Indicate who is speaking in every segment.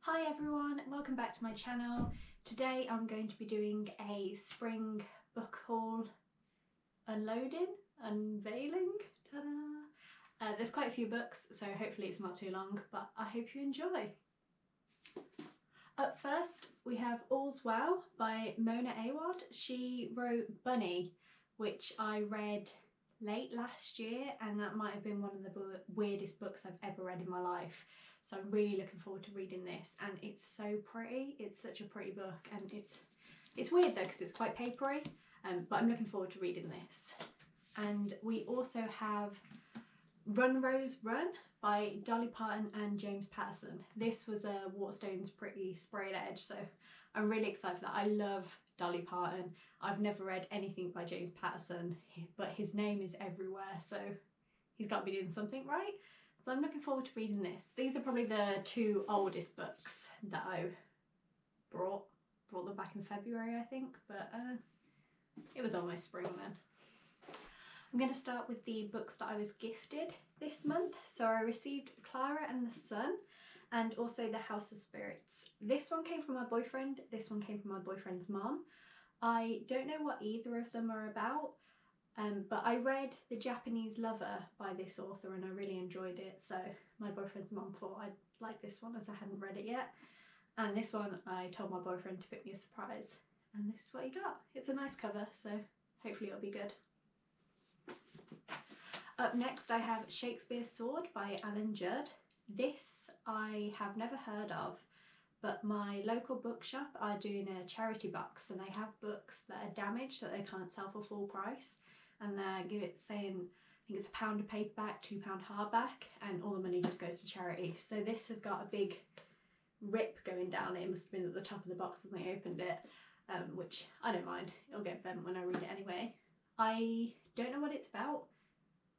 Speaker 1: Hi everyone, welcome back to my channel. Today I'm going to be doing a spring book haul unveiling. Ta-da! There's quite a few books, so hopefully it's not too long, but I hope you enjoy. Up first we have All's Well by Mona Awad. She wrote Bunny, which I read late last year, and that might have been one of the weirdest books I've ever read in my life. So I'm really looking forward to reading this, and it's so pretty. It's such a pretty book, and it's weird though because it's quite papery, but I'm looking forward to reading this. And we also have Run Rose Run by Dolly Parton and James Patterson. This was a Waterstones Pretty Sprayed Edge, so I'm really excited for that. I love Dolly Parton. I've never read anything by James Patterson, but his name is everywhere, so he's got to be doing something right. So I'm looking forward to reading this. These are probably the two oldest books that I brought them back in February, I think, but it was almost spring then. I'm going to start with the books that I was gifted this month. So I received Clara and the Sun and also The House of Spirits. This one came from my boyfriend, this one came from my boyfriend's mum. I don't know what either of them are about, but I read The Japanese Lover by this author and I really enjoyed it, so my boyfriend's mum thought I'd like this one as I hadn't read it yet. And this one I told my boyfriend to pick me a surprise, and this is what he got. It's a nice cover, so hopefully it'll be good. Up next I have Shakespeares Sword by Alan Judd. This I have never heard of, but my local bookshop are doing a charity box and they have books that are damaged that they can't sell for full price, and they saying I think it's £1 a paperback, £2 hardback, and all the money just goes to charity. So this has got a big rip going down it. It must have been at the top of the box when they opened it, which I don't mind. It'll get bent when I read it anyway. I don't know what it's about.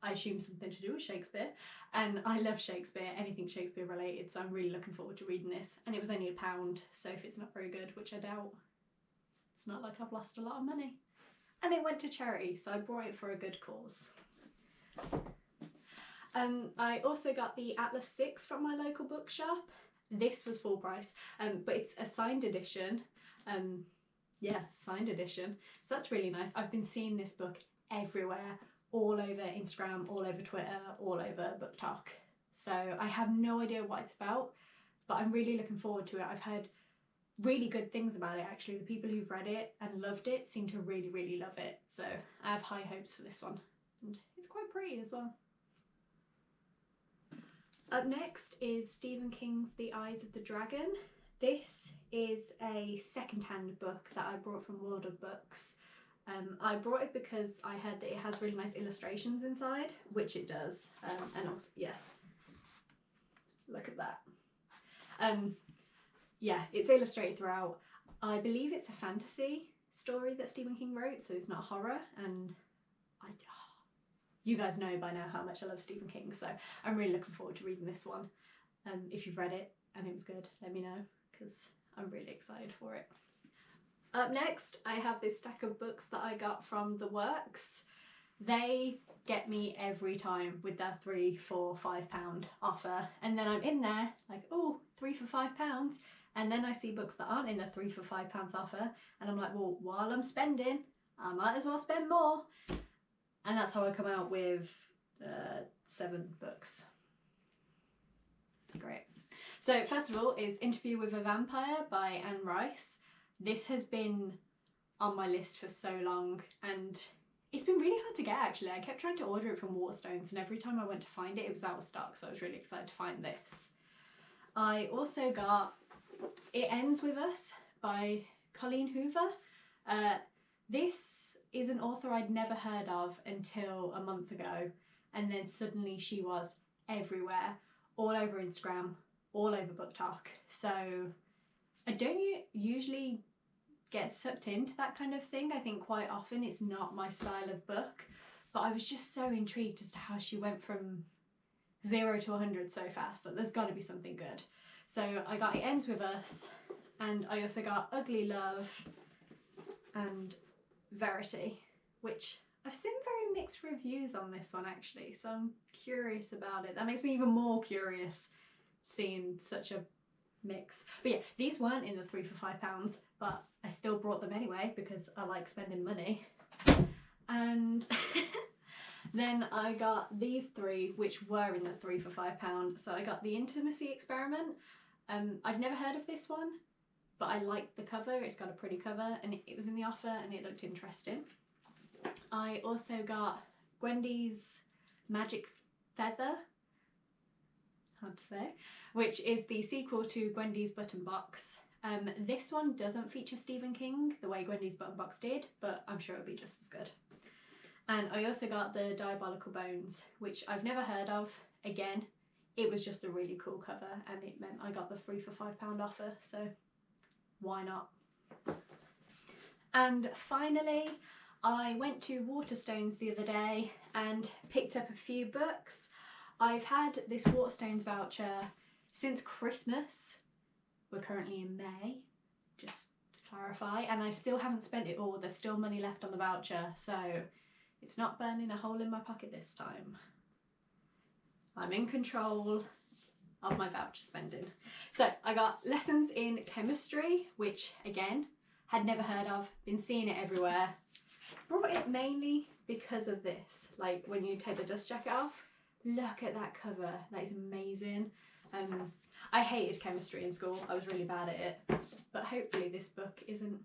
Speaker 1: I assume something to do with Shakespeare, and I love Shakespeare, anything Shakespeare related, so I'm really looking forward to reading this. And it was only £1, so if it's not very good, which I doubt, it's not like I've lost a lot of money. And it went to charity, so I brought it for a good cause. I also got the Atlas 6 from my local bookshop. This was full price, but it's a signed edition. Yeah, signed edition. So that's really nice. I've been seeing this book everywhere, all over Instagram, all over Twitter, all over BookTok. So I have no idea what it's about, but I'm really looking forward to it. I've heard really good things about it actually. The people who've read it and loved it seem to really, really love it. So I have high hopes for this one. And it's quite pretty as well. Up next is Stephen King's The Eyes of the Dragon. This is a second-hand book that I brought from World of Books. I brought it because I heard that it has really nice illustrations inside, which it does, and also, yeah, look at that. Yeah, it's illustrated throughout. I believe it's a fantasy story that Stephen King wrote, so it's not horror, and you guys know by now how much I love Stephen King, so I'm really looking forward to reading this one. If you've read it and it was good, let me know, because I'm really excited for it. Up next, I have this stack of books that I got from The Works. They get me every time with their £3, £4, £5 offer, and then I'm in there like, oh, 3 for £5, and then I see books that aren't in the 3 for £5 offer, and I'm like, well, while I'm spending, I might as well spend more. And that's how I come out with 7 books. Great. So first of all is Interview with a Vampire by Anne Rice. This has been on my list for so long, and it's been really hard to get actually. I kept trying to order it from Waterstones, and every time I went to find it, it was out of stock, so I was really excited to find this. I also got It Ends With Us by Colleen Hoover. This is an author I'd never heard of until a month ago, and then suddenly she was everywhere, all over Instagram, all over BookTok. So I don't usually get sucked into that kind of thing. I think quite often it's not my style of book, but I was just so intrigued as to how she went from 0 to 100 so fast that there's got to be something good. So I got It Ends With Us, and I also got Ugly Love and Verity, which I've seen very mixed reviews on this one actually, so I'm curious about it. That makes me even more curious seeing such a mix. But yeah, these weren't in the 3 for £5, but I still brought them anyway because I like spending money. And then I got these 3, which were in the 3 for £5. So I got the Intimacy Experiment. I've never heard of this one, but I liked the cover. It's got a pretty cover, and it was in the offer and it looked interesting. I also got Gwendys Magic Feather, hard to say, which is the sequel to Gwendys Button Box. This one doesn't feature Stephen King the way Gwendys Button Box did, but I'm sure it'll be just as good. And I also got the Diabolical Bones, which I've never heard of. Again, it was just a really cool cover, and it meant I got the 3 for £5 offer, so why not? And finally, I went to Waterstones the other day and picked up a few books. I've had this Waterstones voucher since Christmas. We're currently in May, just to clarify, and I still haven't spent it all. There's still money left on the voucher, so it's not burning a hole in my pocket this time. I'm in control of my voucher spending. So I got Lessons in Chemistry, which again, had never heard of, been seeing it everywhere. Brought it mainly because of this, like when you take the dust jacket off, look at that cover, that is amazing. I hated chemistry in school, I was really bad at it, but hopefully this book isn't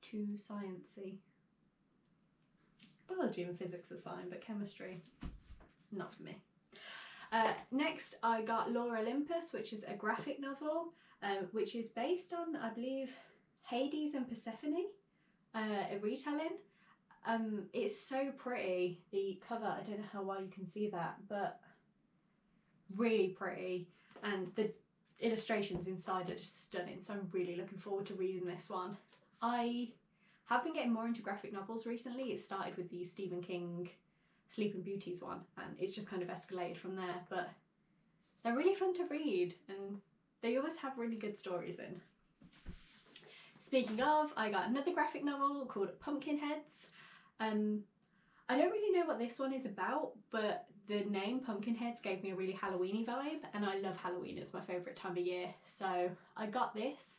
Speaker 1: too sciencey. Biology and physics is fine, but chemistry, not for me. Next I got Lore Olympus, which is a graphic novel, which is based on, I believe, Hades and Persephone, a retelling. It's so pretty, the cover, I don't know how well you can see that, but really pretty, and the illustrations inside are just stunning, so I'm really looking forward to reading this one. I have been getting more into graphic novels recently. It started with the Stephen King Sleeping Beauties one, and it's just kind of escalated from there, but they're really fun to read and they always have really good stories in. Speaking of, I got another graphic novel called Pumpkinheads. I don't really know what this one is about, but the name Pumpkinheads gave me a really Halloween-y vibe, and I love Halloween, it's my favourite time of year, so I got this.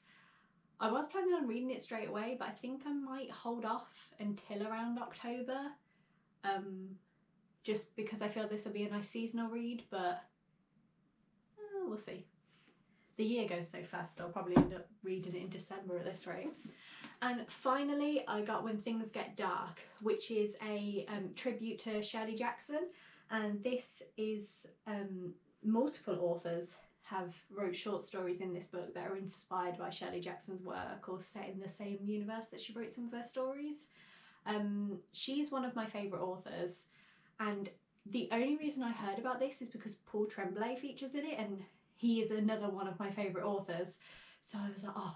Speaker 1: I was planning on reading it straight away, but I think I might hold off until around October, just because I feel this will be a nice seasonal read, but we'll see. The year goes so fast, I'll probably end up reading it in December at this rate. And finally, I got When Things Get Dark, which is a tribute to Shirley Jackson, and this is multiple authors have wrote short stories in this book that are inspired by Shirley Jackson's work or set in the same universe that she wrote some of her stories. She's one of my favourite authors, and the only reason I heard about this is because Paul Tremblay features in it, and he is another one of my favourite authors. So I was like, oh,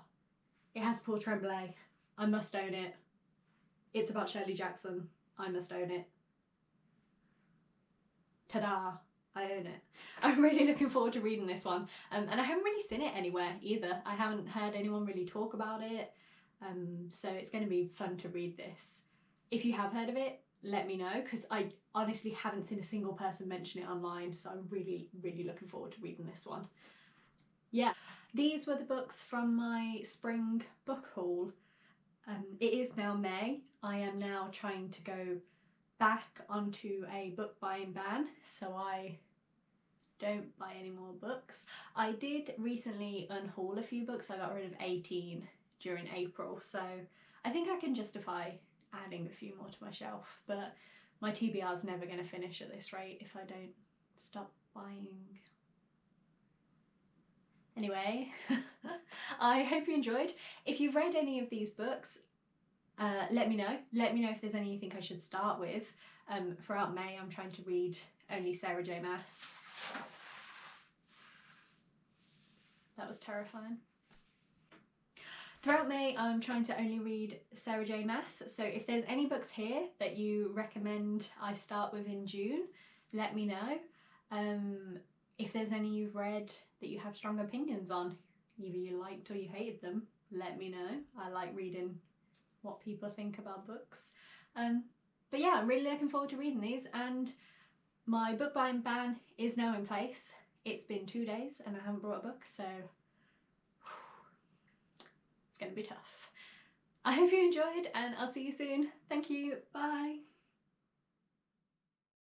Speaker 1: it has Paul Tremblay, I must own it. It's about Shirley Jackson, I must own it. Ta-da, I own it. I'm really looking forward to reading this one, and I haven't really seen it anywhere either. I haven't heard anyone really talk about it, so it's going to be fun to read this. If you have heard of it, let me know, because I honestly haven't seen a single person mention it online, so I'm really looking forward to reading this one. Yeah, these were the books from my spring book haul. It is now May. I am now trying to go back onto a book buying ban, so I don't buy any more books. I did recently unhaul a few books. I got rid of 18 during April, so I think I can justify adding a few more to my shelf, but my TBR is never going to finish at this rate if I don't stop buying. Anyway, I hope you enjoyed. If you've read any of these books, let me know. Let me know if there's any you think I should start with. Throughout May, I'm trying to read only Sarah J Maas. That was terrifying. Throughout May, I'm trying to only read Sarah J Maas, so if there's any books here that you recommend I start with in June, let me know. If there's any you've read that you have strong opinions on, either you liked or you hated them, let me know. I like reading what people think about books. But yeah, I'm really looking forward to reading these, and my book buying ban is now in place. It's been 2 days and I haven't brought a book, so going to be tough. I hope you enjoyed and I'll see you soon. Thank you. Bye.